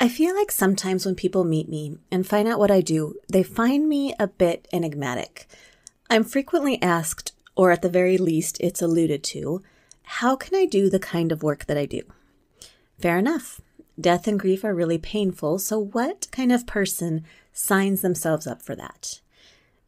I feel like sometimes when people meet me and find out what I do, they find me a bit enigmatic. I'm frequently asked, or at the very least it's alluded to, how can I do the kind of work that I do? Fair enough. Death and grief are really painful, so what kind of person signs themselves up for that?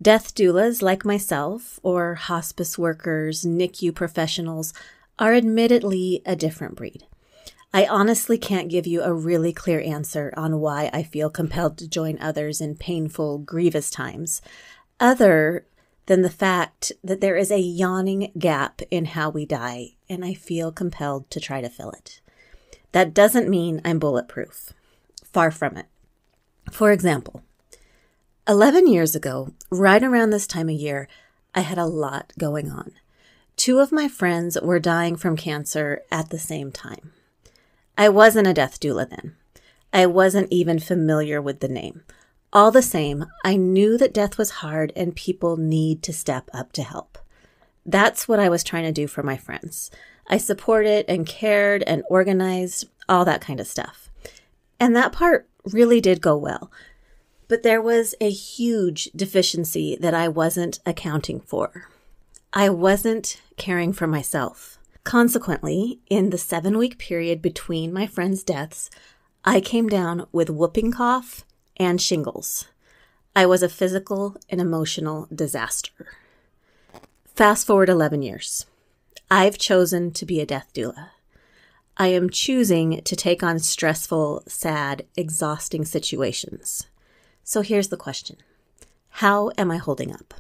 Death doulas like myself, or hospice workers, NICU professionals, are admittedly a different breed. I honestly can't give you a really clear answer on why I feel compelled to join others in painful, grievous times, other than the fact that there is a yawning gap in how we die, and I feel compelled to try to fill it. That doesn't mean I'm bulletproof. Far from it. For example, 11 years ago, right around this time of year, I had a lot going on. 2 of my friends were dying from cancer at the same time. I wasn't a death doula then. I wasn't even familiar with the name. All the same, I knew that death was hard and people need to step up to help. That's what I was trying to do for my friends. I supported and cared and organized, all that kind of stuff. And that part really did go well. But there was a huge deficiency that I wasn't accounting for. I wasn't caring for myself. Consequently, in the 7-week period between my friends' deaths, I came down with whooping cough and shingles. I was a physical and emotional disaster. Fast forward 11 years. I've chosen to be a death doula. I am choosing to take on stressful, sad, exhausting situations. So here's the question. How am I holding up?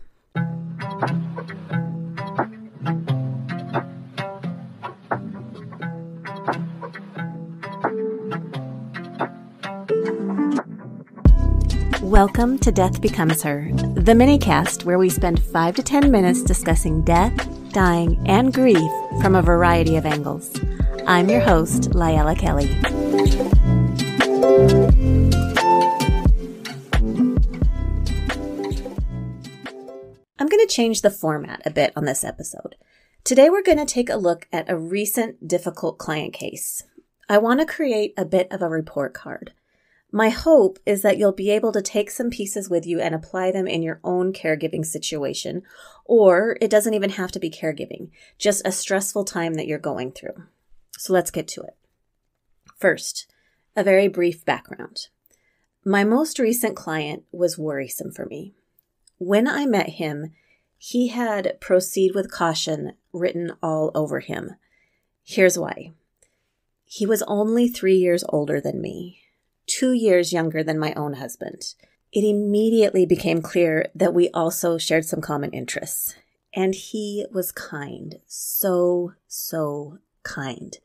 Welcome to Death Becomes Her, the minicast where we spend 5 to 10 minutes discussing death, dying, and grief from a variety of angles. I'm your host, Layla Kelly. I'm going to change the format a bit on this episode. Today we're going to take a look at a recent difficult client case. I want to create a bit of a report card. My hope is that you'll be able to take some pieces with you and apply them in your own caregiving situation, or it doesn't even have to be caregiving, just a stressful time that you're going through. So let's get to it. First, a very brief background. My most recent client was worrisome for me. When I met him, he had "proceed with caution" written all over him. Here's why. He was only 3 years older than me. 2 years younger than my own husband. It immediately became clear that we also shared some common interests. And he was kind. So kind.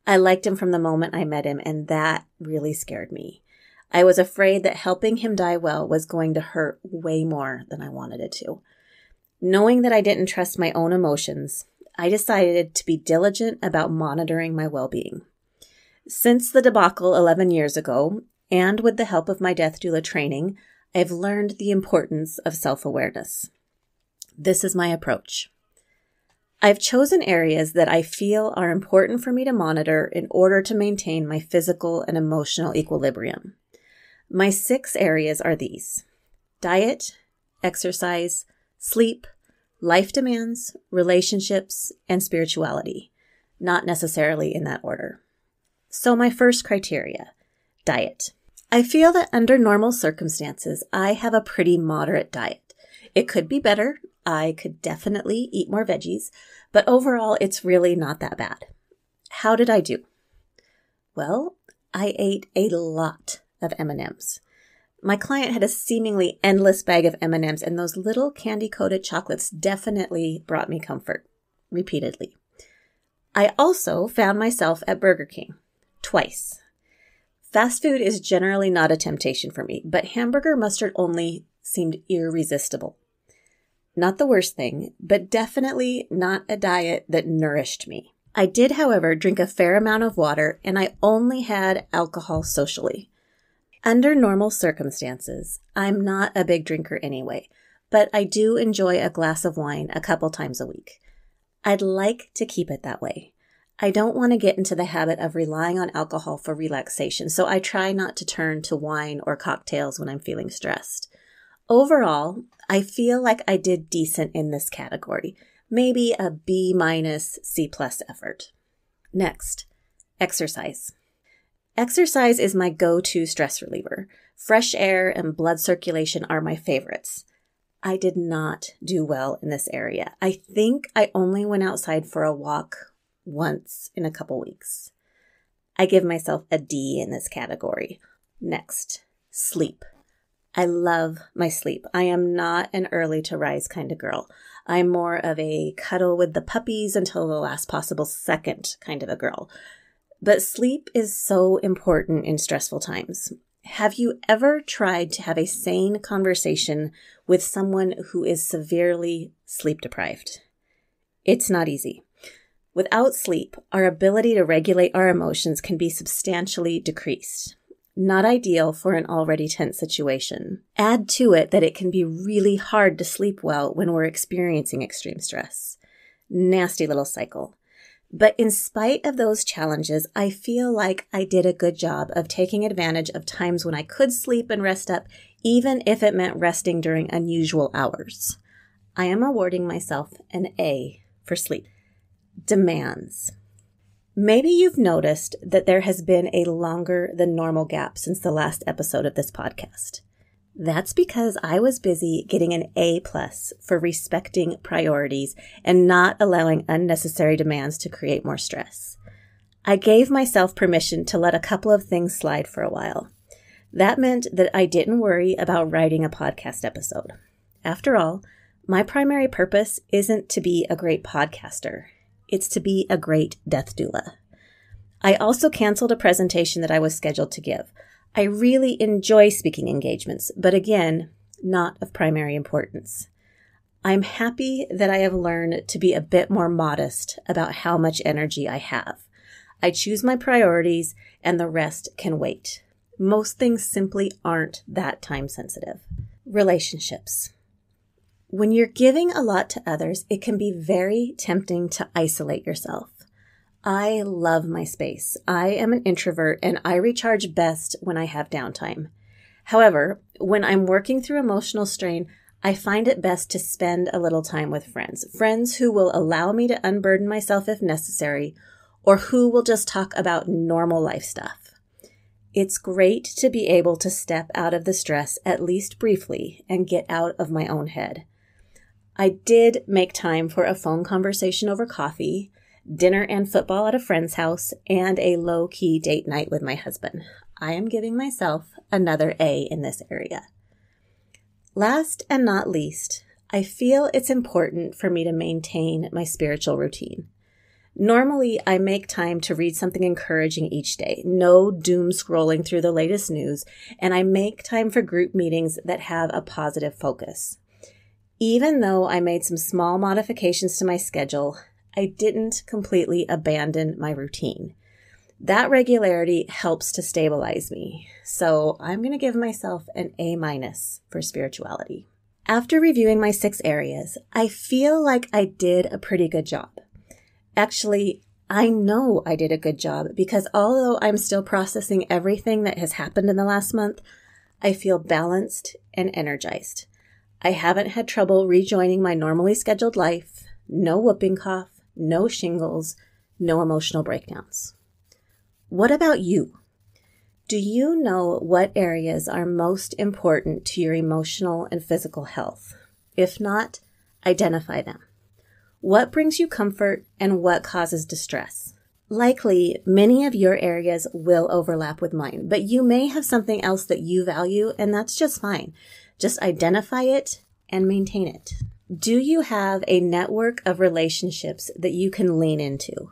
I liked him from the moment I met him, and that really scared me. I was afraid that helping him die well was going to hurt way more than I wanted it to. Knowing that I didn't trust my own emotions, I decided to be diligent about monitoring my well-being. Since the debacle 11 years ago, and with the help of my death doula training, I've learned the importance of self-awareness. This is my approach. I've chosen areas that I feel are important for me to monitor in order to maintain my physical and emotional equilibrium. My 6 areas are these: diet, exercise, sleep, life demands, relationships, and spirituality, not necessarily in that order. So my first criteria, diet. I feel that under normal circumstances, I have a pretty moderate diet. It could be better. I could definitely eat more veggies, but overall, it's really not that bad. How did I do? Well, I ate a lot of M&Ms. My client had a seemingly endless bag of M&Ms, and those little candy-coated chocolates definitely brought me comfort, repeatedly. I also found myself at Burger King. Twice. Fast food is generally not a temptation for me, but hamburger mustard only seemed irresistible. Not the worst thing, but definitely not a diet that nourished me. I did, however, drink a fair amount of water, and I only had alcohol socially. Under normal circumstances, I'm not a big drinker anyway, but I do enjoy a glass of wine a couple times a week. I'd like to keep it that way. I don't want to get into the habit of relying on alcohol for relaxation, so I try not to turn to wine or cocktails when I'm feeling stressed. Overall, I feel like I did decent in this category, maybe a B- C+ effort. Next, exercise. Exercise is my go-to stress reliever. Fresh air and blood circulation are my favorites. I did not do well in this area. I think I only went outside for a walk once in a couple weeks. I give myself a D in this category. Next, sleep. I love my sleep. I am not an early to rise kind of girl. I'm more of a cuddle with the puppies until the last possible second kind of a girl. But sleep is so important in stressful times. Have you ever tried to have a sane conversation with someone who is severely sleep deprived? It's not easy. Without sleep, our ability to regulate our emotions can be substantially decreased. Not ideal for an already tense situation. Add to it that it can be really hard to sleep well when we're experiencing extreme stress. Nasty little cycle. But in spite of those challenges, I feel like I did a good job of taking advantage of times when I could sleep and rest up, even if it meant resting during unusual hours. I am awarding myself an A for sleep. Demands. Maybe you've noticed that there has been a longer than normal gap since the last episode of this podcast. That's because I was busy getting an A+ for respecting priorities and not allowing unnecessary demands to create more stress. I gave myself permission to let a couple of things slide for a while. That meant that I didn't worry about writing a podcast episode. After all, my primary purpose isn't to be a great podcaster. It's to be a great death doula. I also canceled a presentation that I was scheduled to give. I really enjoy speaking engagements, but again, not of primary importance. I'm happy that I have learned to be a bit more modest about how much energy I have. I choose my priorities and the rest can wait. Most things simply aren't that time sensitive. Relationships. When you're giving a lot to others, it can be very tempting to isolate yourself. I love my space. I am an introvert and I recharge best when I have downtime. However, when I'm working through emotional strain, I find it best to spend a little time with friends who will allow me to unburden myself if necessary, or who will just talk about normal life stuff. It's great to be able to step out of the stress, at least briefly, and get out of my own head. I did make time for a phone conversation over coffee, dinner and football at a friend's house, and a low-key date night with my husband. I am giving myself another A in this area. Last and not least, I feel it's important for me to maintain my spiritual routine. Normally, I make time to read something encouraging each day, no doom scrolling through the latest news, and I make time for group meetings that have a positive focus. Even though I made some small modifications to my schedule, I didn't completely abandon my routine. That regularity helps to stabilize me, so I'm going to give myself an A- for spirituality. After reviewing my 6 areas, I feel like I did a pretty good job. Actually, I know I did a good job because although I'm still processing everything that has happened in the last month, I feel balanced and energized. I haven't had trouble rejoining my normally scheduled life, no whooping cough, no shingles, no emotional breakdowns. What about you? Do you know what areas are most important to your emotional and physical health? If not, identify them. What brings you comfort and what causes distress? Likely, many of your areas will overlap with mine, but you may have something else that you value, and that's just fine. Just identify it and maintain it. Do you have a network of relationships that you can lean into?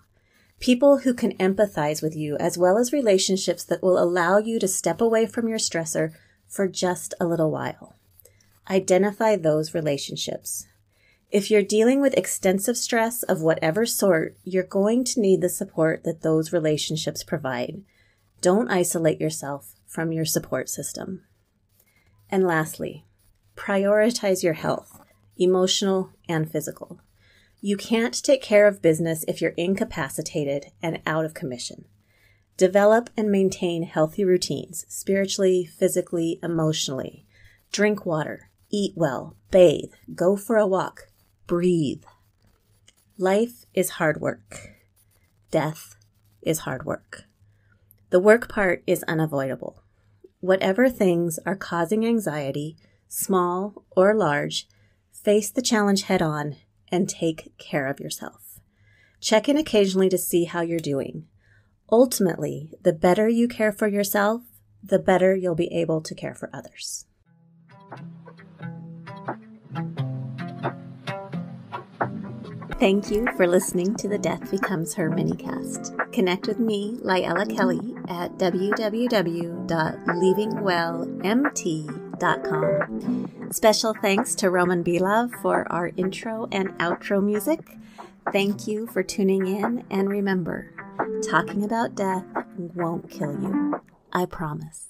People who can empathize with you, as well as relationships that will allow you to step away from your stressor for just a little while. Identify those relationships. If you're dealing with extensive stress of whatever sort, you're going to need the support that those relationships provide. Don't isolate yourself from your support system. And lastly, prioritize your health, emotional and physical. You can't take care of business if you're incapacitated and out of commission. Develop and maintain healthy routines, spiritually, physically, emotionally. Drink water, eat well, bathe, go for a walk, breathe. Life is hard work. Death is hard work. The work part is unavoidable. Whatever things are causing anxiety, small or large, face the challenge head on and take care of yourself. Check in occasionally to see how you're doing. Ultimately, the better you care for yourself, the better you'll be able to care for others. Thank you for listening to the Death Becomes Her minicast. Connect with me, Lyella Kelly, at www.leavingwellmt.com. Special thanks to Roman Belov for our intro and outro music. Thank you for tuning in, and remember, talking about death won't kill you. I promise.